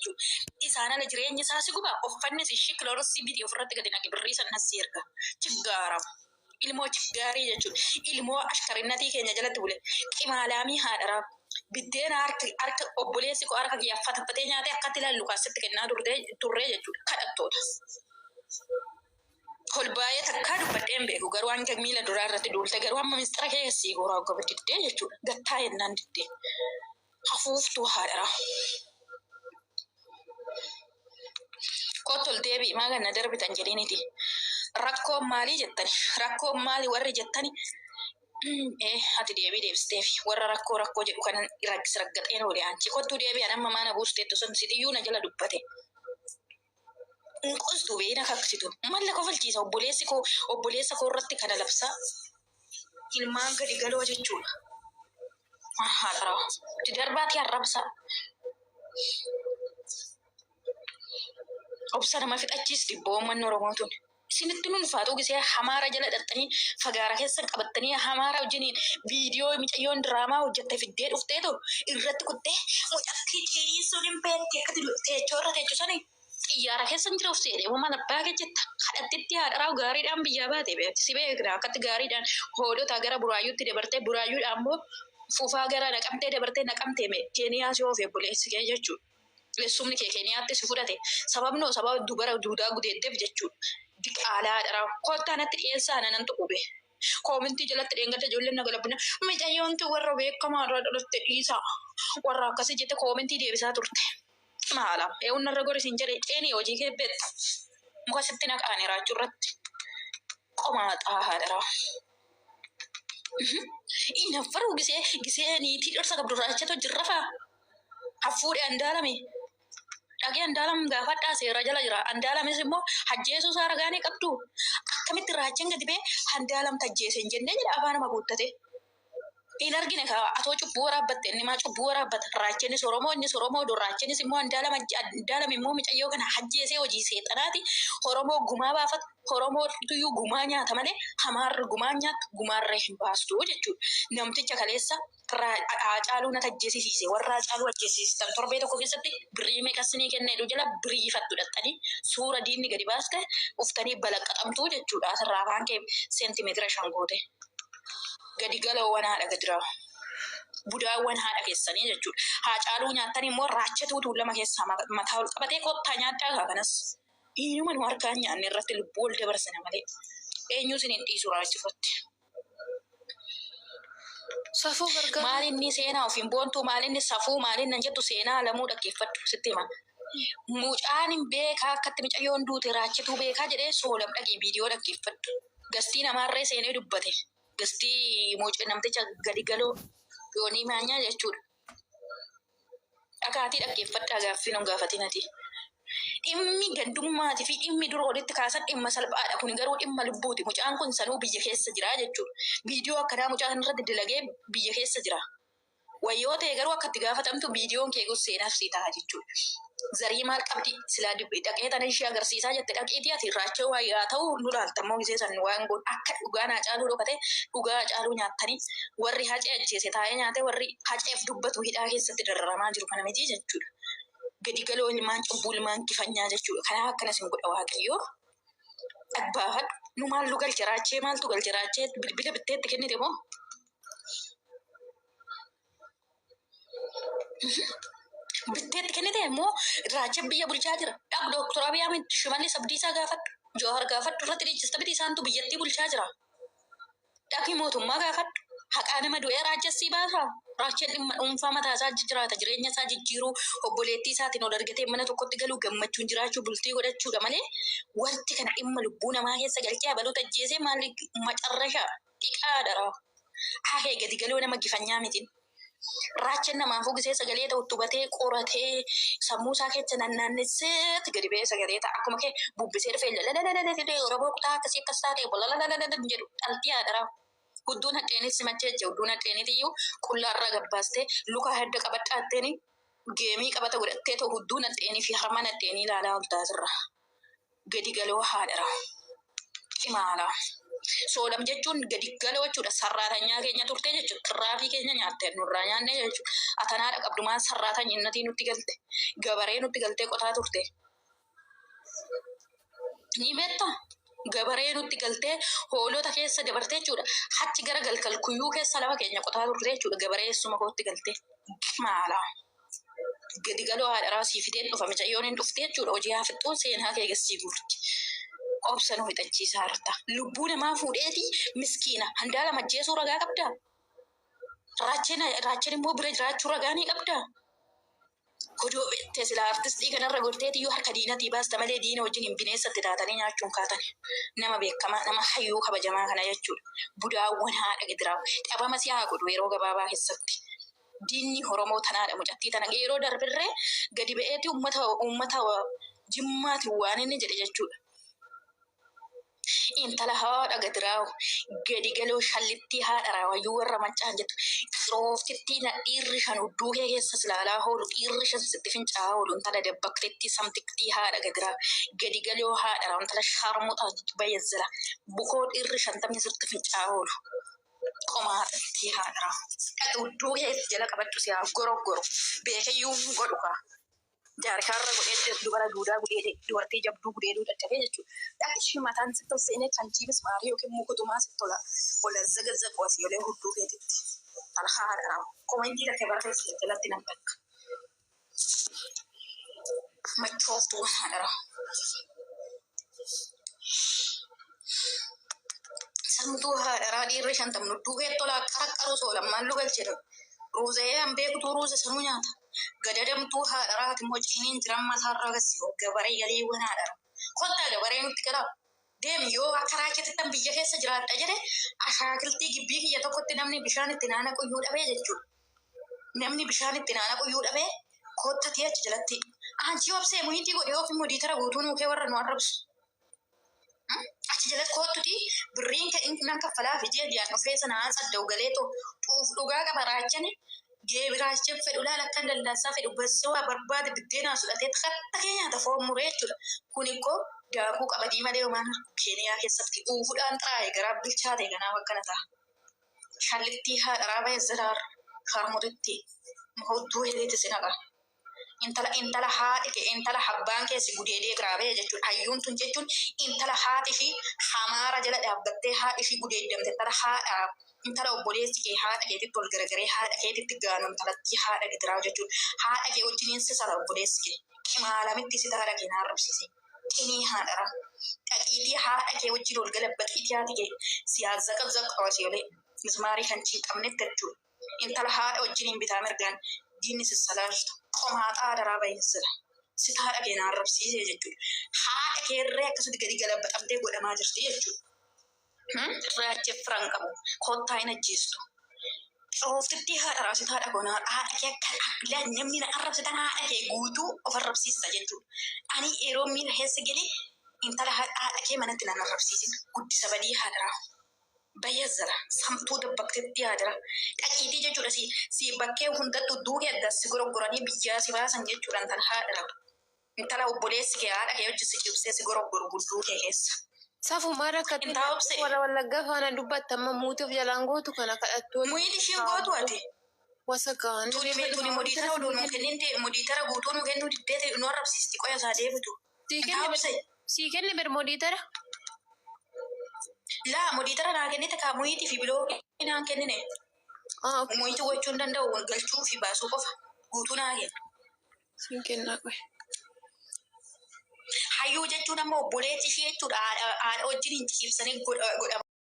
jechuudha. Isaan ala jireenya isaa si guba uffanni si shikiloorsii bitii ofirratti gadi naqe birrii sannas si erga. Chiggaara. Ilmoo chiggaarii jechuudha. Ilmoo ashkarinnatii keenya jalatti bule. Qimaalaamii haadharaa. Biddeen harka obboleessi koo harka kiyyaaffatee nyaatee akkatti ilaallu kaasitti kennaa turree jechuudha. Kadhattoota. Kolbaayee takkaa dubbadheen beeku garuu hanga miila duraa irratti duulte garuu amma mistira keessii goraa goba diddee jechuudha. Gattaa yennaan diddee. Hafuuftuu haadharaa. Kottol deebii maa ganna darbitan jedheeniti. Rakkoon maalii jettani? Rakkoon maalii warri jettani? Ati deebii deebisteefi warra rakkoo jedhu kanan raggaxeen oole anchi kottuu deebi'an amma maana buusteettu sun sitiyyuu na jala dubbate. Qostu beena kaksitu. Malla kofalchiisa obboleessa koo irratti kana labsaa. Ilmaan gadi galoo jechuudha. Haadharaa. Darbaati arrabsaa. Obsa nama fixachiis dhibboomman Oromootuun. Isinitti ulfaatu gisee hamaara jala dhaxxanii fagaara keessa qabattanii hamaara wajjiniin viidiyoo micayyoon diraamaa hojjette fiddee dhufteetu irratti kuttee mucatti ciisuun hin beekne akkati teechoorra teechisanii xiyyaara keessa hin jira ufseedhe uumaa labbaa jetta kadhattitti haadharaa gaariidhaan biyyaa baate beekti si beekna akkatti gaariidhaan hoolota gara buraayyuutti dabarte buraayyuudhaan immoo fufaa gara naqamtee dabarte naqamtee keeniyaa si oofee buleessi kee jechuudha. Leessumni kee keeniyaatti si fudhate sababnoo sababa dubara duudaa gudeeddeef jechuudha. Diqaalaa dara kottanatti dhiyeessaa nanan tuqube. Koomintii jalatti dheengadda ijoolleen nagalabbina micayyoonti warra beekamaa irraa dhalatte dhiisaa. Warra akkasii jette koomintii deebisaa turte. Maala eewun narra gorisiin jedhee ceeni hojii kee beekta. Muka sitti naqaanii raachuu irratti. Qomaa xaahaa dara. Inaffaru gisee niitii dhorsa qabdu raachatu jirrafaa. Hafuudhe andaalame. Dhagee andaalam gaafadhaa seera jala jira. Andaalamis immoo hajjeesuu isaa ragaanii qabdu. Akkamitti raacheen gadi bee andaalam tajjeese hin jennee jedha afaan nama guuttate. Hin argine kaa atoo cubbuu waraabbatte inni maa cubbuu waraabbata. Raacheenis Oromoo innis Oromoo raacheenis immoo andaalam immoo micayyoo kana hajjeesee hojii seexanaati. Oromoo gumaa baafata. Oromoo tuyyuu gumaa nyaata malee hamaarri gumaa nyaata gumaarree hin baastu jechuudha. Namticha kaleessa Haacaaluu na tajjeesisiise warra Haacaaluu ajjeesisiisan torbee tokko keessatti birrii meeqasinii kenneedhu jala birrii fattu dhaxxanii suura diinni gadi baaste uftanii balaqqaxamtuu jechuudha. Asirraa afaan kee seentimeetira 5 goote. Gadi galoowwan haadha gadiraa. Budaawwan haadha keessanii jechuudha. Haacaaluu nyaattan immoo raachatuutu lama keessaa mataa ol qabatee kottaa nyaadhaa kanas. Inuma nu harkaan nyaanne irratti lubbuu ol dabarsina malee. Eenyuu isiniin dhiisu raachifatti. Safuu gargaara. Maalinni seenaa ofiin boontuu maalinni safuu maalinni jettu seenaa lamuu dhaggeeffadhu sitti hima. Mucaan hin beekaa akkatti micayyoon duute raachituu beekaa jedhee soolam dhagii viidiyoo dhaggeeffadhu. Gastii namaarree seenee dubbate. Gastii namticha gadi galoo yoonii maanyaa jechuudha. Dhagaatii dhaggeeffadhaa gaaffii nun gaafatinati. Dhimmi gandummaati fi dhimmi dura walitti kaasan dhimma salphaadha. Kun garuu dhimma lubbuuti. Mucaan kun sanuu biyya keessa jira jechuudha. Viidiyoo akkanaa mucaa kanarratti dalagee biyya keessa jira. Wayyoo ta'e garuu akka itti gaafatamtu viidiyoon kee gus seenaaf sii ta'a jechuudha. Zarii maal qabdi silaa dhaqee tana ishee agarsiisaa jette dhaqiitii ati raachoo yaa ta'u nu laaltammoo gisee san waan goon akka dhugaan Haacaaluu dhokate dhugaa Haacaaluu nyaattanii warri hacee ajjeese taa'ee nyaatee warri haceef dubbatu hidhaa keessatti dararamaa jiru kana miti jechuudha. Gadi galoo ilmaan cubbuu ilmaan kifanyaa jechuudha. Kanaaf akkanas hin godha Waaqayyoo. Dhagbaafadhu. Nu maaltu galche raachee maaltu galche raachee bilbila bitteetti kennite moo? Bitteetti kennite moo raachee biyya bulchaa jira. Dhaq Dooktor Abiy Ahmed Shimallis Abdiisaa gaafadhu. Jawahar gaafadhu irratti dhiichista biti isaantu biyyattii bulchaa jira. Dhaqi mootummaa gaafadhu. Haqaa nama du'ee raachessii baasaa. Raacheen dhimma dhuunfaa mataa isaa jiraata jireenya isaa jijjiiruu obboleettii isaatiin ol argatee mana tokkotti galuu gammachuun jiraachuu bultii godhachuudha malee wanti kana dhimma lubbuu namaa keessa galchee abaluu ajjeesee maali macarrashaa xiqqaa daraa. Hahee gadi galoo nama gifanyaa miti. Raacheen namaafuu gisee sagalee ta'u tubatee qoratee sammuu isaa keessa naannesseetti gadi ba'ee sagalee ta'a akkuma kee bubbisee dhufee lalalalalalalalee Oromoo kutaa akkasii akkas taatee bolalalalalalan jedhu dhaltii haadharaa. Hudduun hadheenis simachee jira. Hudduun hadheeniitiyyuu qullaarraa gabbaastee luka hedda qabadhaatteeni geemii qabata godhattee ta'u hudduun hadheenii fi harmaan hadheenii ilaalaa oltaasirra. Gadi galoo haadhara. Cimaala. Soodam jechuun gadi galoo jechuudha. Sarraatanyaa keenya turte jechuudha. Kirraafii keenya nyaatte nurraa nyaanne jechuudha. Atanaadha qabdumaan sarraatan innatii nutti galte. Gabaree nutti galtee qotaa turte. Ni beektaa? Gabaree nutti galtee hoolota keessa dabartee jechuudha. Hachi gara galkalkuyyuu keessa lafa keenya qotaa turte jechuudha. Gabaree eessuma kootti galtee. Maala? Gadi galoo haadha raasii fideen dhufa micayyoon hin dhufte jechuudha. Hojii haa fixxuu seenaa kee gassii guurti. Obsa nu hidhachiisaa jirta. Lubbuu namaa fuudheeti miskiina. Handaala majjeesuu ragaa qabdaa? Raachin immoo bira jiraachuu ragaa ni qabdaa? Kodoo beektee silaa artistii kanarra gorteeti yoo harka diinatii baasta malee diina wajjin hin bineensatti taatanii nyaachuun kaatan. Nama beekamaa, nama hayyuu kabajamaa kana jechuudha. Budaawwan haadha gidiraa. Dhabama si haa godhu yeroo gabaabaa keessatti. Diinni Oromoo tanaadha mucattii tana yeroo darbirree gadi ba'eeti uummata jimmaati waan inni jedhe jechuudha. Intala haadha gadiraawu gadi galoo shallittii haadha raawayyuu warra mancaan jettu xooftitti na dhiirri shan hudduu kee keessa silaalaa hoolu dhiirri shan sitti fincaa'aa oolu intala dabbaqteetti samtiktii haadha gadiraa gadi galoo haadha raawu intala sharmuuxaa bayezzala bukoo dhiirri shantamni sitti fincaa'aa oolu qomaatti haadha raawu hudduu kee jala qabadhu siyaa goroggoro beekayyuu godhu kaa. Jaarkaarra godhee dubara duudaa godhee dubartii jabduu godhee duudhattee jechuudha. Dhaqishii mataan sitti ol seenee kan jiibis maarii yookiin mukutumaa sitti tola. Wala zagazagu asii olee hudduu keetitti. Kan haadha raawu. Komentii lakkee barreessu jalatti nan bakka. Machooftuu haadha raawu. Samtuu haadha raa dhiirri shantamnu hudduu kee tola qarqaruu soolammaan lugalchee ruuzee hambee kutuu ruuze sanuu nyaata. Gadadamtuu haadha raati immoo ciniin jiran mataarra gassi gabaree galeewwan haadha raa. Kottaa gabaree nutti galaa. Deemi yoo akka raaketittan biyya keessa jiraadha jedhe ashaakiltii gibbii kiyya tokkotti namni bishaan itti naana quyyuu dhabee jechuudha. Namni bishaan itti naana quyyuu dhabee kottatii achi jalatti. Anchi obsee muhiitii godhee ofii modiitara guutuu nuukee warra nu arrabsu. Achi jalatti kottuti birriin kan kaffalaa fi jeediyaan dhufee sanaa saddau galee dhugaa qaba raachane. Geebiraacheen fedhu laala akkan daldaasaa fedhu bassoo barbaade biddeenaa sudhatee takka keenyaata foon muree jechuudha. Kun immoo daakuu qabadii malee homaan keeniyaa keessatti uufuudhaan xaa'ee garaa bilchaate kanaaf akkana ta'a. Shallittii haadha raabaa eessiraar harmutitti hudduu hiriitti sinaqa. Intala haadhi kee intala habbaan keessi gudeedee giraabee jechuudha. Hayyuun tun jechuun intala haadhi fi hamaara jala dhaabbattee haadhi fi gudeeddamte intala haadha. Intala obboleessi kee haadha keetitti ol garagaree haadha keetitti gaanu intalatti haadha gidiraa jechuudha. Haadha kee wajjiniin si sara obboleessi kee. Qimaalamitti si haadha kee naarrabsiise. Qinii haadha raa. Dhaqiitii haadha kee wajjin ol galabbaxiitii haati kee siyaasa qabzaqqa wasiyoolee mismaarii kan ciiqamnetti jechuudha. Intala haadha wajjiniin bitaa mirgaan diinni si salaashtu qomaa xaadaraa bayeessira. Si haadha kee naarrabsiise jechuudha. Haadha kee irree akkasutti gadi galabbaxamtee godhamaa jirti jechuudha. Raachee firan qabu kottaa hin ajjeestu. Xooftitti haadha raasita haadha gonaa haadha kee akka namni na arrabsitan haadha kee guutuu of arrabsiisa jechuudha. Ani yeroo miira keessa galee intala haadha kee manatti nan arrabsiisin guddisa badii haadha raa. Bayeessara samtuu dabbaqteetti haadha raa. Dhaqiitii jechuudha si bakkee hundattuu duukee addaas si goroggoranii biyyaa si baasan jechuudha intala haadha raa. Intala obboleessi kee haadha kee hojii si cibsee si goroggoru gudduu kee keessa. Safu mara kati wala wallagga faana dubbatta amma muutuuf jalaan gootu kana kadhattoon muuyiti ishiin gootu ati wasa kaan tuni modiitara oduu nuu kenninte modiitara guutuu nuu kennuu diddeete nu arrabsiisti qoya isaa deebitu sii kenne ber modiitara laa modiitara naa kennite kaa muuyiti fi biloo naan kennine muuyiti gochuu hin danda'u galchuu fi baasuu qofa guutuu naa kenna siin kennaa qoy. Hayyuu jechuun ammoo obboleetti ishee jechuudha haadha wajjin hin ciibsanii godhama.